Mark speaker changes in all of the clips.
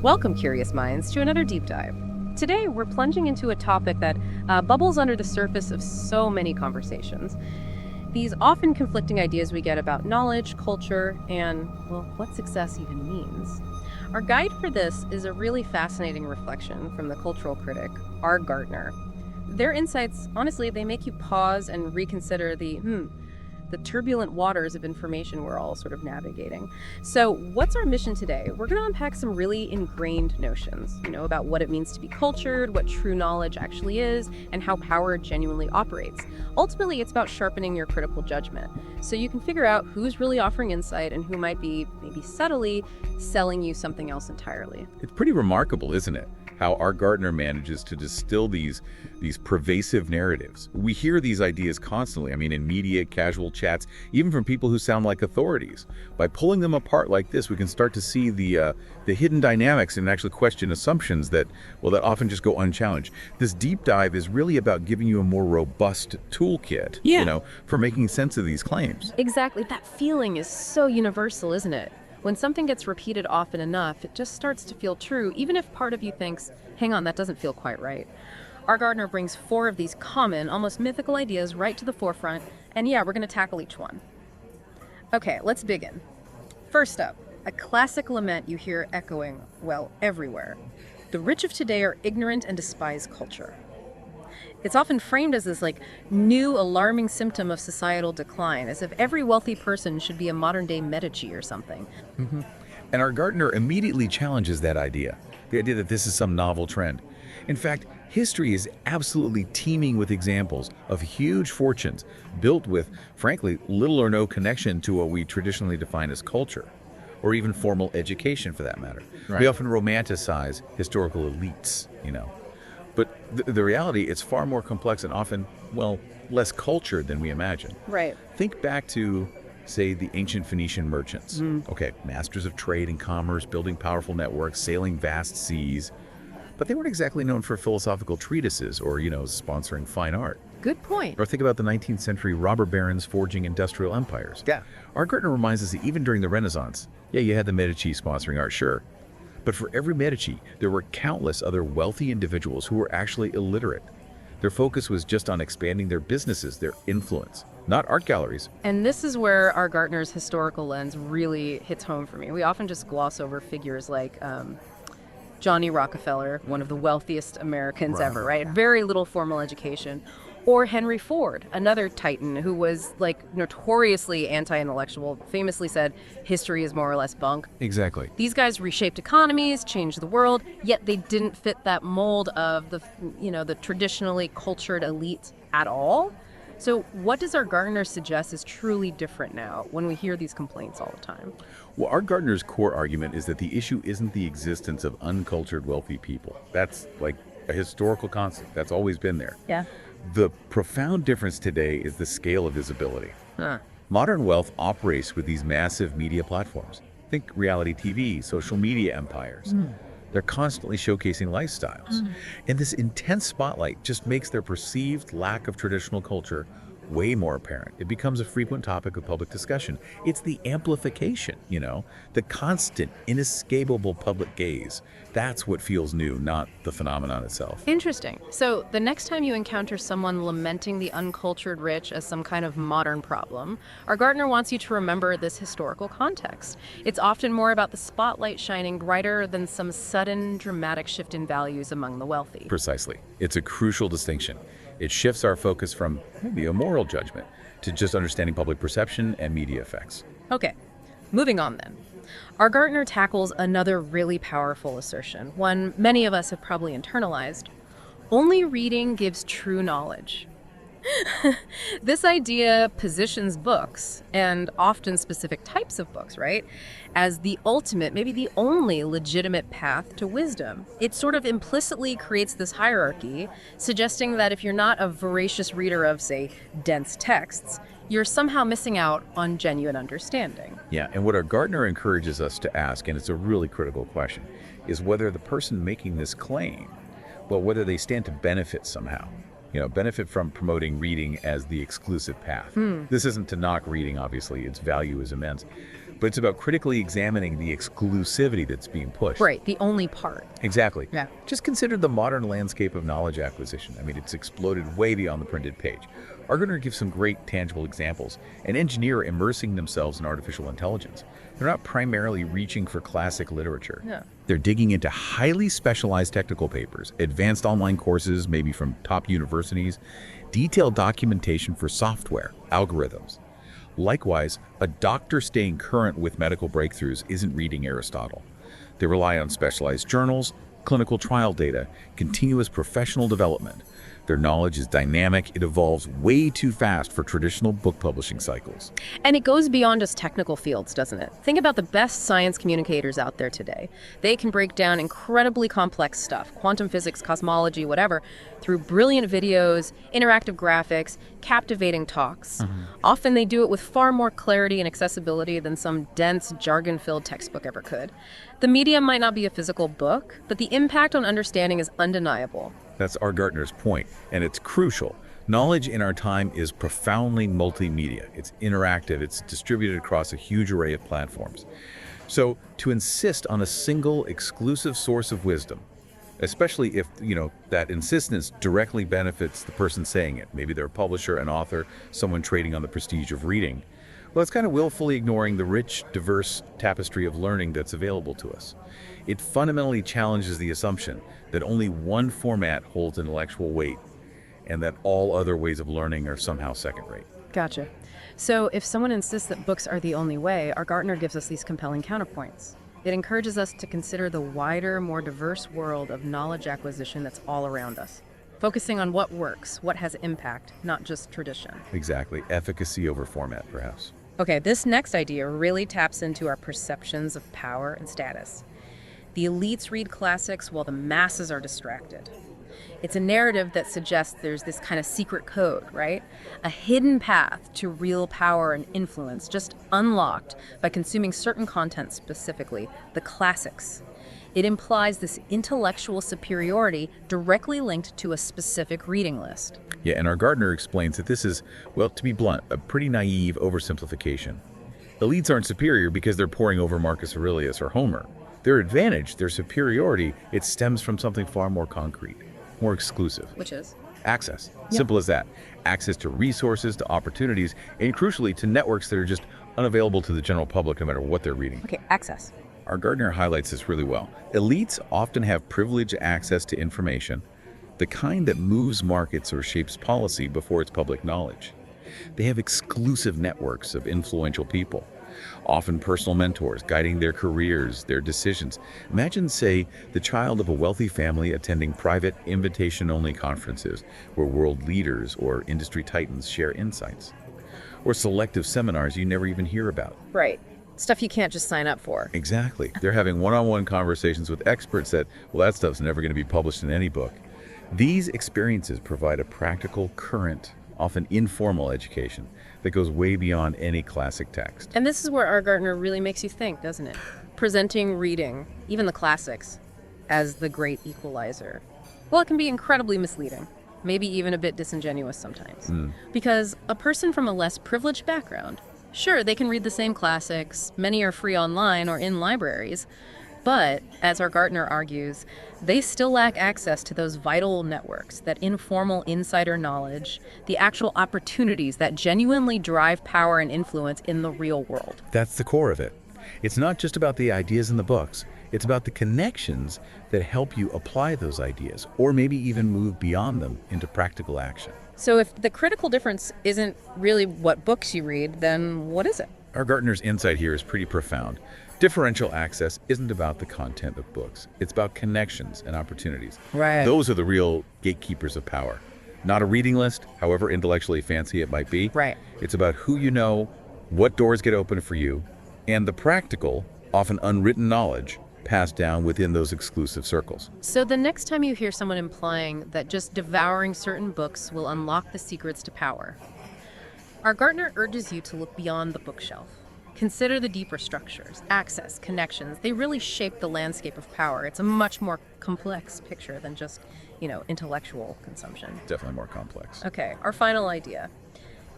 Speaker 1: Welcome, curious minds, to another deep dive. Today, we're plunging into a topic that bubbles under the surface of so many conversations. These often conflicting ideas we get about knowledge, culture, and, well, what success even means. Our guide for this is a really fascinating reflection from the cultural critic, RGartner. Their insights, honestly, they make you pause and reconsider the turbulent waters of information we're all sort of navigating. So what's our mission today? We're going to unpack some really ingrained notions, about what it means to be cultured, what true knowledge actually is, and how power genuinely operates. Ultimately, it's about sharpening your critical judgment, so you can figure out who's really offering insight and who might be, maybe subtly, selling you something else entirely.
Speaker 2: It's pretty remarkable, isn't it? How RGartner manages to distill these pervasive narratives. We hear these ideas constantly, in media, casual chats, even from people who sound like authorities. By pulling them apart like this, we can start to see the hidden dynamics and actually question assumptions that often just go unchallenged. This deep dive is really about giving you a more robust toolkit, for making sense of these claims.
Speaker 1: Exactly. That feeling is so universal, isn't it? When something gets repeated often enough, it just starts to feel true, even if part of you thinks, hang on, that doesn't feel quite right. RGartner brings 4 of these common, almost mythical ideas right to the forefront, and we're going to tackle each one. Okay, let's begin. First up, a classic lament you hear echoing, everywhere. The rich of today are ignorant and despise culture. It's often framed as this new alarming symptom of societal decline, as if every wealthy person should be a modern-day Medici or something.
Speaker 2: Mm-hmm. And RGartner immediately challenges that idea, the idea that this is some novel trend. In fact, history is absolutely teeming with examples of huge fortunes built with, frankly, little or no connection to what we traditionally define as culture, or even formal education for that matter. Right. We often romanticize historical elites, But the reality, it's far more complex and often, less cultured than we imagine.
Speaker 1: Right.
Speaker 2: Think back to, say, the ancient Phoenician merchants. Okay, masters of trade and commerce, building powerful networks, sailing vast seas. But they weren't exactly known for philosophical treatises or, sponsoring fine art.
Speaker 1: Good point.
Speaker 2: Or think about the 19th century robber barons forging industrial empires.
Speaker 3: Yeah.
Speaker 2: RGartner reminds us that even during the Renaissance, you had the Medici sponsoring art, sure. But for every Medici, there were countless other wealthy individuals who were actually illiterate. Their focus was just on expanding their businesses, their influence, not art galleries.
Speaker 1: And this is where RGartner's historical lens really hits home for me. We often just gloss over figures like Johnny Rockefeller, one of the wealthiest Americans ever, right? Very little formal education. Or Henry Ford, another titan who was notoriously anti-intellectual, famously said, history is more or less bunk.
Speaker 2: Exactly.
Speaker 1: These guys reshaped economies, changed the world, yet they didn't fit that mold of the traditionally cultured elite at all. So what does RGartner suggest is truly different now when we hear these complaints all the time?
Speaker 2: Well, RGartner's core argument is that the issue isn't the existence of uncultured wealthy people. That's a historical concept. That's always been there.
Speaker 1: Yeah.
Speaker 2: The profound difference today is the scale of visibility.
Speaker 1: Huh.
Speaker 2: Modern wealth operates with these massive media platforms. Think reality TV, social media empires. They're constantly showcasing lifestyles. And this intense spotlight just makes their perceived lack of traditional culture way more apparent. It becomes a frequent topic of public discussion. It's the amplification, the constant, inescapable public gaze. That's what feels new, not the phenomenon itself.
Speaker 1: Interesting. So the next time you encounter someone lamenting the uncultured rich as some kind of modern problem, RGartner wants you to remember this historical context. It's often more about the spotlight shining brighter than some sudden dramatic shift in values among the wealthy.
Speaker 2: Precisely. It's a crucial distinction. It shifts our focus from maybe a moral judgment to just understanding public perception and media effects.
Speaker 1: Okay, moving on then. RGartner tackles another really powerful assertion, one many of us have probably internalized. Only reading gives true knowledge. This idea positions books, and often specific types of books, right, as the ultimate, maybe the only legitimate path to wisdom. It sort of implicitly creates this hierarchy, suggesting that if you're not a voracious reader of, say, dense texts, you're somehow missing out on genuine understanding.
Speaker 2: Yeah, and what RGartner encourages us to ask, and it's a really critical question, is whether the person making this claim, whether they stand to benefit somehow. Benefit from promoting reading as the exclusive path. This isn't to knock reading, obviously. Its value is immense. but it's about critically examining the exclusivity that's being pushed.
Speaker 1: Right, the only part.
Speaker 2: Exactly.
Speaker 1: Yeah.
Speaker 2: Just consider the modern landscape of knowledge acquisition. I mean, it's exploded way beyond the printed page. RGartner gives some great tangible examples. An engineer immersing themselves in artificial intelligence. They're not primarily reaching for classic literature.
Speaker 1: Yeah.
Speaker 2: They're digging into highly specialized technical papers, advanced online courses, maybe from top universities, detailed documentation for software, algorithms. Likewise, a doctor staying current with medical breakthroughs isn't reading Aristotle. They rely on specialized journals, clinical trial data, continuous professional development. Their knowledge is dynamic. It evolves way too fast for traditional book publishing cycles.
Speaker 1: And it goes beyond just technical fields, doesn't it? Think about the best science communicators out there today. They can break down incredibly complex stuff, quantum physics, cosmology, whatever, through brilliant videos, interactive graphics, captivating talks. Often they do it with far more clarity and accessibility than some dense, jargon-filled textbook ever could. The medium might not be a physical book, but the impact on understanding is undeniable.
Speaker 2: That's RGartner's point, and it's crucial. Knowledge in our time is profoundly multimedia. It's interactive, it's distributed across a huge array of platforms. So to insist on a single exclusive source of wisdom, especially if, that insistence directly benefits the person saying it, maybe they're a publisher, an author, someone trading on the prestige of reading, well, it's kind of willfully ignoring the rich, diverse tapestry of learning that's available to us. It fundamentally challenges the assumption that only one format holds intellectual weight and that all other ways of learning are somehow second-rate.
Speaker 1: Gotcha. So if someone insists that books are the only way, RGartner gives us these compelling counterpoints. It encourages us to consider the wider, more diverse world of knowledge acquisition that's all around us, focusing on what works, what has impact, not just tradition.
Speaker 2: Exactly. Efficacy over format, perhaps.
Speaker 1: Okay, this next idea really taps into our perceptions of power and status. The elites read classics while the masses are distracted. It's a narrative that suggests there's this kind of secret code, right? A hidden path to real power and influence, just unlocked by consuming certain content, specifically the classics. It implies this intellectual superiority directly linked to a specific reading list.
Speaker 2: Yeah, and RGartner explains that this is, well, to be blunt, a pretty naive oversimplification. Elites aren't superior because they're poring over Marcus Aurelius or Homer. Their advantage, their superiority, it stems from something far more concrete, more exclusive.
Speaker 1: Which is?
Speaker 2: Access. Simple as that. Access to resources, to opportunities, and crucially to networks that are just unavailable to the general public no matter what they're reading.
Speaker 1: Okay, access.
Speaker 2: RGartner highlights this really well. Elites often have privileged access to information, the kind that moves markets or shapes policy before it's public knowledge. They have exclusive networks of influential people, often personal mentors guiding their careers, their decisions. Imagine, say, the child of a wealthy family attending private, invitation-only conferences where world leaders or industry titans share insights, or selective seminars you never even hear about.
Speaker 1: Right. Stuff you can't just sign up for.
Speaker 2: Exactly. They're having one-on-one conversations with experts that, well, that stuff's never going to be published in any book. These experiences provide a practical, current, often informal education that goes way beyond any classic text.
Speaker 1: And this is where RGartner really makes you think, doesn't it? Presenting reading, even the classics, as the great equalizer. Well, it can be incredibly misleading, maybe even a bit disingenuous sometimes. Because a person from a less privileged background, sure, they can read the same classics, many are free online or in libraries, but, as RGartner argues, they still lack access to those vital networks, that informal insider knowledge, the actual opportunities that genuinely drive power and influence in the real world.
Speaker 2: That's the core of it. It's not just about the ideas in the books. It's about the connections that help you apply those ideas, or maybe even move beyond them into practical action.
Speaker 1: So if the critical difference isn't really what books you read, then what is it?
Speaker 2: RGartner's insight here is pretty profound. Differential access isn't about the content of books. It's about connections and opportunities.
Speaker 1: Right.
Speaker 2: Those are the real gatekeepers of power. Not a reading list, however intellectually fancy it might be.
Speaker 1: Right.
Speaker 2: It's about who you know, what doors get open for you, and the practical, often unwritten knowledge passed down within those exclusive circles.
Speaker 1: So the next time you hear someone implying that just devouring certain books will unlock the secrets to power, RGartner urges you to look beyond the bookshelf. Consider the deeper structures, access, connections. They really shape the landscape of power. It's a much more complex picture than just, intellectual consumption.
Speaker 2: Definitely more complex.
Speaker 1: Okay, our final idea.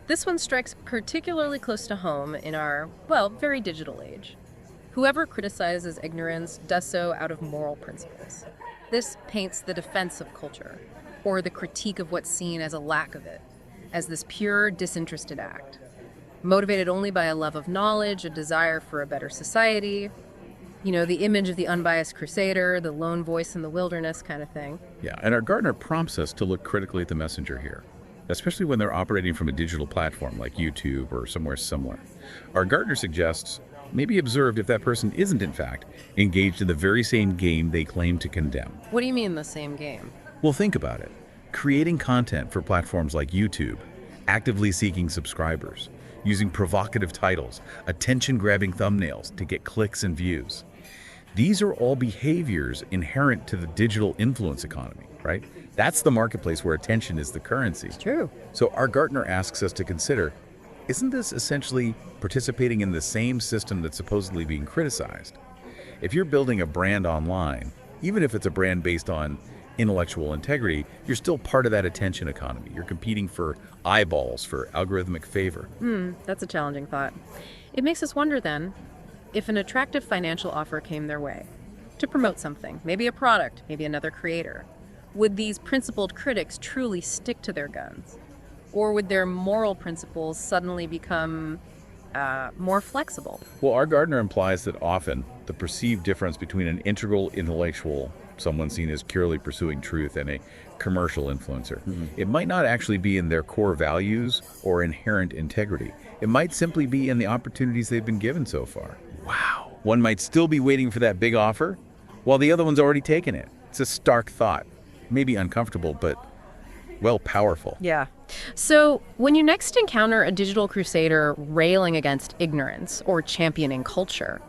Speaker 1: This one strikes particularly close to home in our, well, very digital age. Whoever criticizes ignorance does so out of moral principles. This paints the defense of culture, or the critique of what's seen as a lack of it, as this pure, disinterested act, motivated only by a love of knowledge, a desire for a better society. The image of the unbiased crusader, the lone voice in the wilderness kind of thing.
Speaker 2: Yeah, and RGartner prompts us to look critically at the messenger here, especially when they're operating from a digital platform like YouTube or somewhere similar. RGartner suggests maybe observe if that person isn't, in fact, engaged in the very same game they claim to condemn.
Speaker 1: What do you mean the same game?
Speaker 2: Well, think about it. Creating content for platforms like YouTube, actively seeking subscribers, using provocative titles, attention-grabbing thumbnails to get clicks and views. These are all behaviors inherent to the digital influence economy, right? That's the marketplace where attention is the currency.
Speaker 1: It's true.
Speaker 2: So RGartner asks us to consider, isn't this essentially participating in the same system that's supposedly being criticized? If you're building a brand online, even if it's a brand based on intellectual integrity, you're still part of that attention economy. You're competing for eyeballs, for algorithmic favor.
Speaker 1: That's a challenging thought. It makes us wonder then, if an attractive financial offer came their way to promote something, maybe a product, maybe another creator, would these principled critics truly stick to their guns? Or would their moral principles suddenly become more flexible?
Speaker 2: Well, RGartner implies that often the perceived difference between an integral intellectual, someone seen as purely pursuing truth, and a commercial influencer, it might not actually be in their core values or inherent integrity. It might simply be in the opportunities they've been given so far. Wow. One might still be waiting for that big offer, while the other one's already taken it. It's a stark thought. Maybe uncomfortable, but, well, powerful.
Speaker 1: Yeah. So when you next encounter a digital crusader railing against ignorance or championing culture,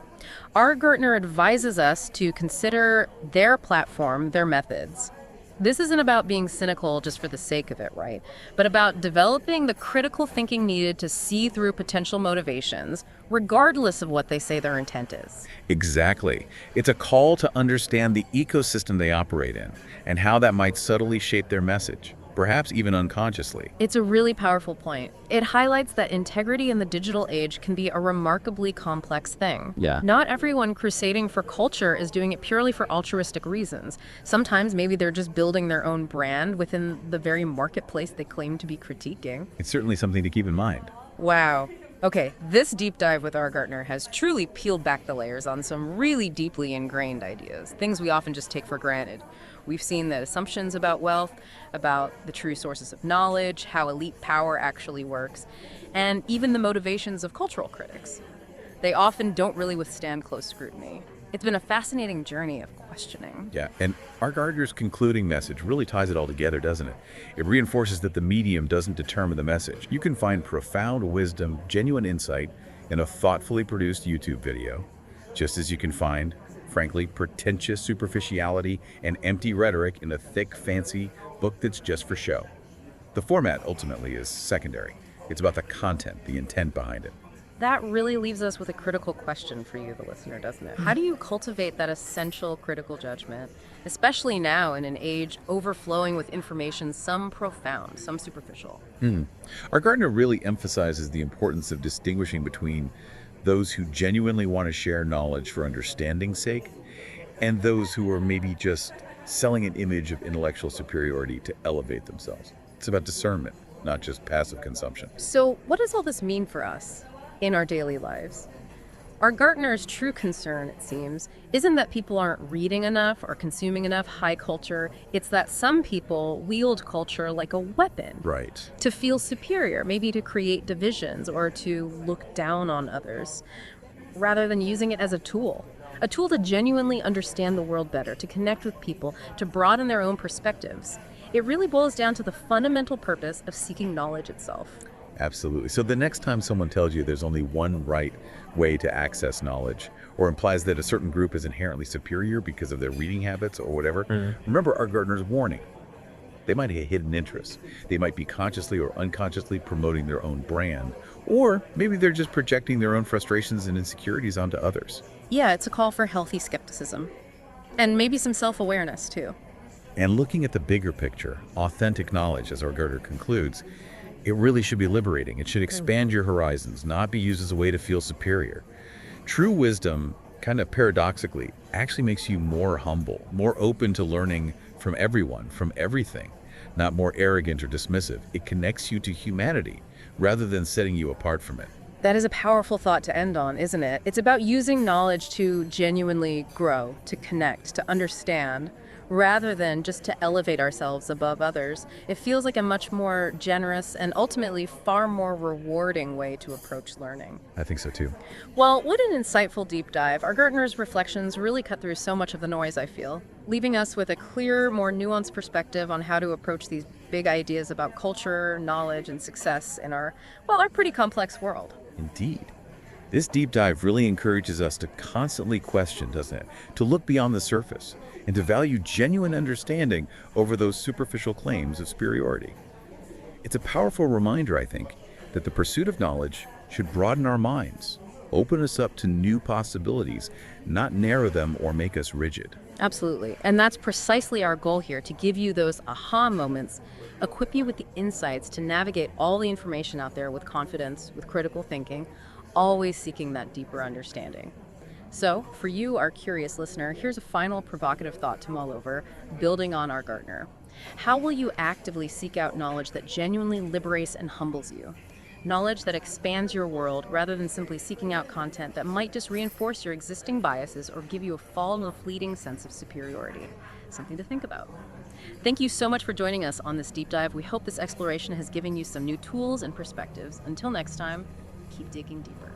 Speaker 1: RGartner advises us to consider their platform, their methods. This isn't about being cynical just for the sake of it, right? But about developing the critical thinking needed to see through potential motivations, regardless of what they say their intent is.
Speaker 2: Exactly. It's a call to understand the ecosystem they operate in and how that might subtly shape their message, perhaps even unconsciously.
Speaker 1: It's a really powerful point. It highlights that integrity in the digital age can be a remarkably complex thing.
Speaker 2: Yeah.
Speaker 1: Not everyone crusading for culture is doing it purely for altruistic reasons. Sometimes maybe they're just building their own brand within the very marketplace they claim to be critiquing.
Speaker 2: It's certainly something to keep in mind.
Speaker 1: Wow. Okay, this deep dive with RGartner has truly peeled back the layers on some really deeply ingrained ideas, things we often just take for granted. We've seen that assumptions about wealth, about the true sources of knowledge, how elite power actually works, and even the motivations of cultural critics. They often don't really withstand close scrutiny. It's been a fascinating journey of questioning.
Speaker 2: Yeah, and RGartner's concluding message really ties it all together, doesn't it? It reinforces that the medium doesn't determine the message. You can find profound wisdom, genuine insight in a thoughtfully produced YouTube video, just as you can find, frankly, pretentious superficiality and empty rhetoric in a thick, fancy book that's just for show. The format, ultimately, is secondary. It's about the content, the intent behind it.
Speaker 1: That really leaves us with a critical question for you, the listener, doesn't it? How do you cultivate that essential critical judgment, especially now in an age overflowing with information, some profound, some superficial?
Speaker 2: RGartner really emphasizes the importance of distinguishing between those who genuinely want to share knowledge for understanding's sake and those who are maybe just selling an image of intellectual superiority to elevate themselves. It's about discernment, not just passive consumption.
Speaker 1: So what does all this mean for us in our daily lives? RGartner's true concern, it seems, isn't that people aren't reading enough or consuming enough high culture. It's that some people wield culture like a weapon.
Speaker 2: Right.
Speaker 1: To feel superior, maybe to create divisions or to look down on others, rather than using it as a tool to genuinely understand the world better, to connect with people, to broaden their own perspectives. It really boils down to the fundamental purpose of seeking knowledge itself.
Speaker 2: Absolutely. So the next time someone tells you there's only one right way to access knowledge, or implies that a certain group is inherently superior because of their reading habits or whatever, remember RGartner's warning. They might have hidden interests. They might be consciously or unconsciously promoting their own brand, or maybe they're just projecting their own frustrations and insecurities onto others.
Speaker 1: Yeah, it's a call for healthy skepticism. And maybe some self-awareness, too.
Speaker 2: And looking at the bigger picture, authentic knowledge, as RGartner concludes, It really should be liberating. It should expand your horizons, not be used as a way to feel superior. True wisdom, kind of paradoxically, actually makes you more humble, more open to learning from everyone, from everything, not more arrogant or dismissive. It connects you to humanity rather than setting you apart from it.
Speaker 1: That is a powerful thought to end on, isn't it? It's about using knowledge to genuinely grow, to connect, to understand, rather than just to elevate ourselves above others. It feels like a much more generous and ultimately far more rewarding way to approach learning.
Speaker 2: I think so too.
Speaker 1: Well, what an insightful deep dive. RGartner's reflections really cut through so much of the noise, I feel, leaving us with a clear, more nuanced perspective on how to approach these big ideas about culture, knowledge, and success in our pretty complex world.
Speaker 2: Indeed. This deep dive really encourages us to constantly question, doesn't it? To look beyond the surface and to value genuine understanding over those superficial claims of superiority. It's a powerful reminder, I think, that the pursuit of knowledge should broaden our minds, open us up to new possibilities, not narrow them or make us rigid.
Speaker 1: Absolutely. And that's precisely our goal here, to give you those aha moments, equip you with the insights to navigate all the information out there with confidence, with critical thinking, always seeking that deeper understanding. So, for you, our curious listener, here's a final provocative thought to mull over, building on RGartner. How will you actively seek out knowledge that genuinely liberates and humbles you? Knowledge that expands your world rather than simply seeking out content that might just reinforce your existing biases or give you a false and fleeting sense of superiority. Something to think about. Thank you so much for joining us on this deep dive. We hope this exploration has given you some new tools and perspectives. Until next time, keep digging deeper.